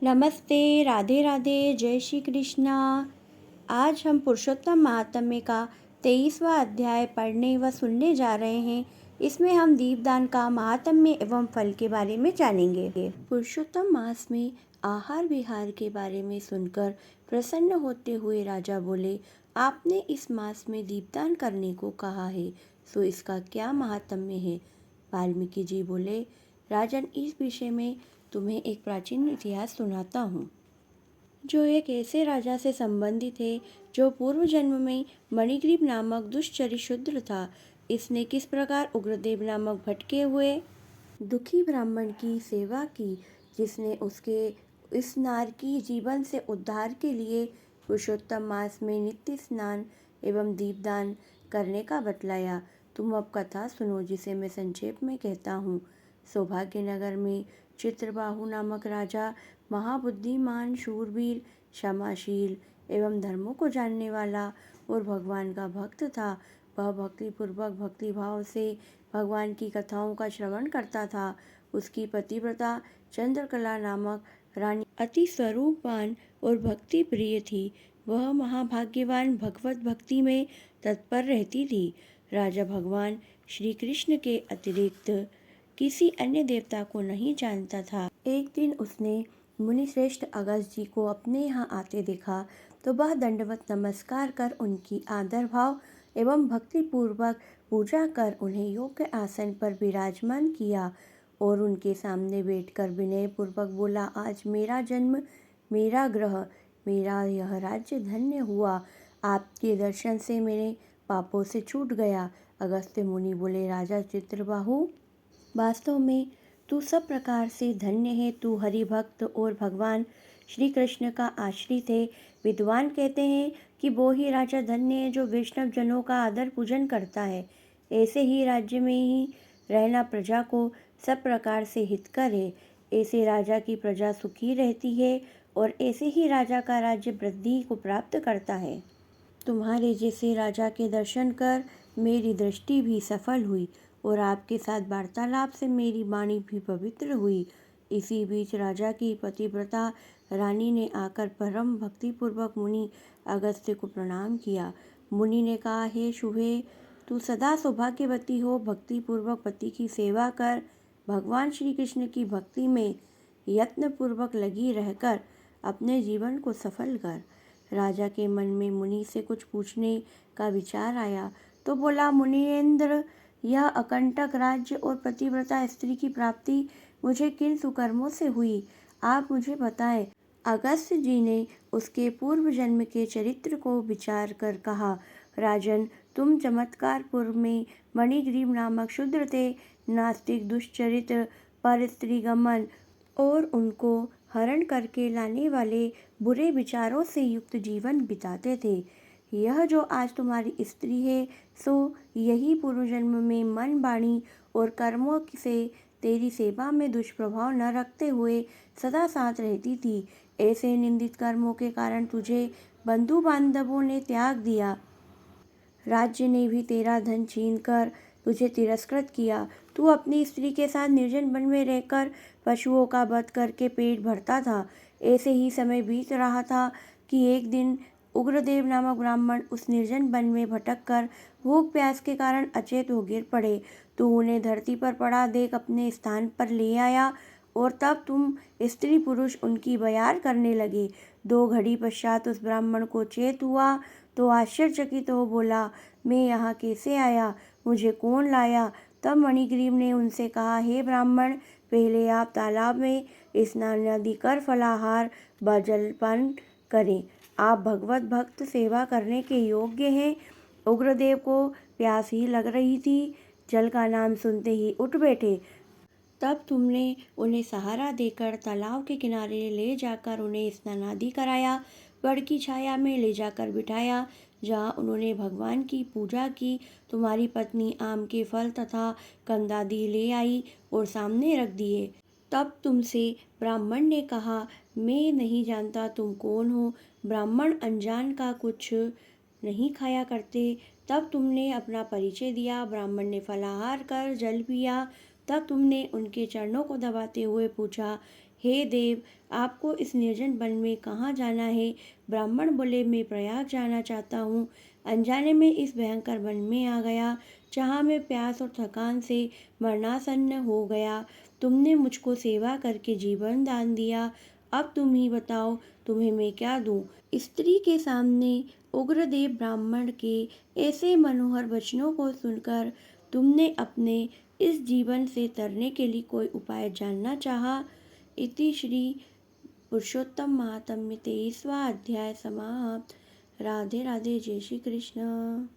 नमस्ते, राधे राधे, जय श्री कृष्णा। आज हम पुरुषोत्तम महात्म्य का 23वां अध्याय पढ़ने व सुनने जा रहे हैं। इसमें हम दीपदान का महात्म्य एवं फल के बारे में जानेंगे। पुरुषोत्तम मास में आहार विहार के बारे में सुनकर प्रसन्न होते हुए राजा बोले, आपने इस मास में दीपदान करने को कहा है, सो इसका क्या महात्म्य है? वाल्मीकि जी बोले, राजन, इस विषय में तुम्हें एक प्राचीन इतिहास सुनाता हूँ, जो एक ऐसे राजा से संबंधित है जो पूर्व जन्म में मणिग्रीव नामक दुष्चरित शूद्र था। इसने किस प्रकार उग्रदेव नामक भटके हुए दुखी ब्राह्मण की सेवा की, जिसने उसके इस नारकी जीवन से उद्धार के लिए पुरुषोत्तम मास में नित्य स्नान एवं दीपदान करने का बतलाया। तुम अब कथा सुनो, जिसे मैं संक्षेप में कहता हूँ। सौभाग्यनगर में चित्रबाहु नामक राजा महाबुद्धिमान, शूरवीर, क्षमाशील एवं धर्मों को जानने वाला और भगवान का भक्त था। वह भक्तिपूर्वक भक्तिभाव से भगवान की कथाओं का श्रवण करता था। उसकी पतिव्रता चंद्रकला नामक रानी अति स्वरूपवान और भक्ति प्रिय थी। वह महाभाग्यवान भगवत भक्ति में तत्पर रहती थी। राजा भगवान श्री कृष्ण के अतिरिक्त किसी अन्य देवता को नहीं जानता था। एक दिन उसने मुनिश्रेष्ठ अगस्त्य जी को अपने यहाँ आते देखा तो वह दंडवत नमस्कार कर उनकी आदर भाव एवं भक्तिपूर्वक पूजा कर उन्हें योग्य आसन पर विराजमान किया और उनके सामने बैठकर विनय पूर्वक बोला, आज मेरा जन्म, मेरा ग्रह, मेरा यह राज्य धन्य हुआ। आपके दर्शन से मेरे पापों से छूट गया। अगस्त्य मुनि बोले, राजा चित्रबाहु, वास्तव में तू सब प्रकार से धन्य है। तू हरि भक्त और भगवान श्री कृष्ण का आश्रित है। विद्वान कहते हैं कि वो ही राजा धन्य है जो वैष्णव जनों का आदर पूजन करता है। ऐसे ही राज्य में ही रहना प्रजा को सब प्रकार से हितकर है। ऐसे राजा की प्रजा सुखी रहती है और ऐसे ही राजा का राज्य वृद्धि को प्राप्त करता है। तुम्हारे जैसे राजा के दर्शन कर मेरी दृष्टि भी सफल हुई और आपके साथ वार्तालाप से मेरी वाणी भी पवित्र हुई। इसी बीच राजा की पतिव्रता रानी ने आकर परम भक्तिपूर्वक मुनि अगस्त्य को प्रणाम किया। मुनि ने कहा, हे शुभे, तू सदा सौभाग्यवती हो। भक्तिपूर्वक पति की सेवा कर, भगवान श्री कृष्ण की भक्ति में यत्नपूर्वक लगी रहकर अपने जीवन को सफल कर। राजा के मन में मुनि से कुछ पूछने का विचार आया तो बोला, मुनीन्द्र, यह अकंटक राज्य और पतिव्रता स्त्री की प्राप्ति मुझे किन सुकर्मों से हुई, आप मुझे बताएं। अगस्त्य जी ने उसके पूर्व जन्म के चरित्र को विचार कर कहा, राजन, तुम चमत्कारपुर में मणिग्रीव नामक शूद्र थे। नास्तिक, दुष्चरित, पर स्त्रीगमन और उनको हरण करके लाने वाले बुरे विचारों से युक्त जीवन बिताते थे। यह जो आज तुम्हारी स्त्री है, सो यही पूर्व जन्म में मन, वाणी और कर्मों से तेरी सेवा में दुष्प्रभाव न रखते हुए सदा साथ रहती थी। ऐसे निंदित कर्मों के कारण तुझे बंधु बांधवों ने त्याग दिया। राज्य ने भी तेरा धन छीनकर तुझे तिरस्कृत किया। तू अपनी स्त्री के साथ निर्जन वन में रहकर पशुओं का वध करके पेट भरता था। ऐसे ही समय बीत रहा था कि एक दिन उग्रदेव नामक ब्राह्मण उस निर्जन वन में भटक कर भूख प्यास के कारण अचेत हो गिर पड़े। तू उन्हें धरती पर पड़ा देख अपने स्थान पर ले आया और तब तुम स्त्री पुरुष उनकी बयार करने लगे। 2 घड़ी पश्चात उस ब्राह्मण को चेत हुआ तो आश्चर्यचकित हो बोला, मैं यहाँ कैसे आया, मुझे कौन लाया? तब मणिग्रीव ने उनसे कहा, हे ब्राह्मण, पहले आप तालाब में स्नान आदि कर फलाहार व जलपान करें। आप भगवत भक्त सेवा करने के योग्य हैं। उग्रदेव को प्यास ही लग रही थी। जल का नाम सुनते ही उठ बैठे। तब तुमने उन्हें सहारा देकर तालाब के किनारे ले जाकर उन्हें स्नान आदि कराया। वड की छाया में ले जाकर बिठाया, जहाँ उन्होंने भगवान की पूजा की। तुम्हारी पत्नी आम के फल तथा कंदादि ले आई और सामने रख दिए। तब तुमसे ब्राह्मण ने कहा, मैं नहीं जानता तुम कौन हो। ब्राह्मण अनजान का कुछ नहीं खाया करते। तब तुमने अपना परिचय दिया। ब्राह्मण ने फलाहार कर जल पिया। तब तुमने उनके चरणों को दबाते हुए पूछा, हे देव, आपको इस निर्जन वन में कहाँ जाना है? ब्राह्मण बोले, मैं प्रयाग जाना चाहता हूँ। अनजाने में इस भयंकर वन में आ गया, जहाँ मैं प्यास और थकान से मरणासन्न हो गया। तुमने मुझको सेवा करके जीवन दान दिया, अब तुम ही बताओ, तुम्हें मैं क्या दूँ? स्त्री के सामने उग्रदेव ब्राह्मण के ऐसे मनोहर वचनों को सुनकर तुमने अपने इस जीवन से तरने के लिए कोई उपाय जानना चाहा। इति श्री पुरुषोत्तम महात्म्य 23वां अध्याय समाप्त। राधे राधे, जय श्री कृष्ण।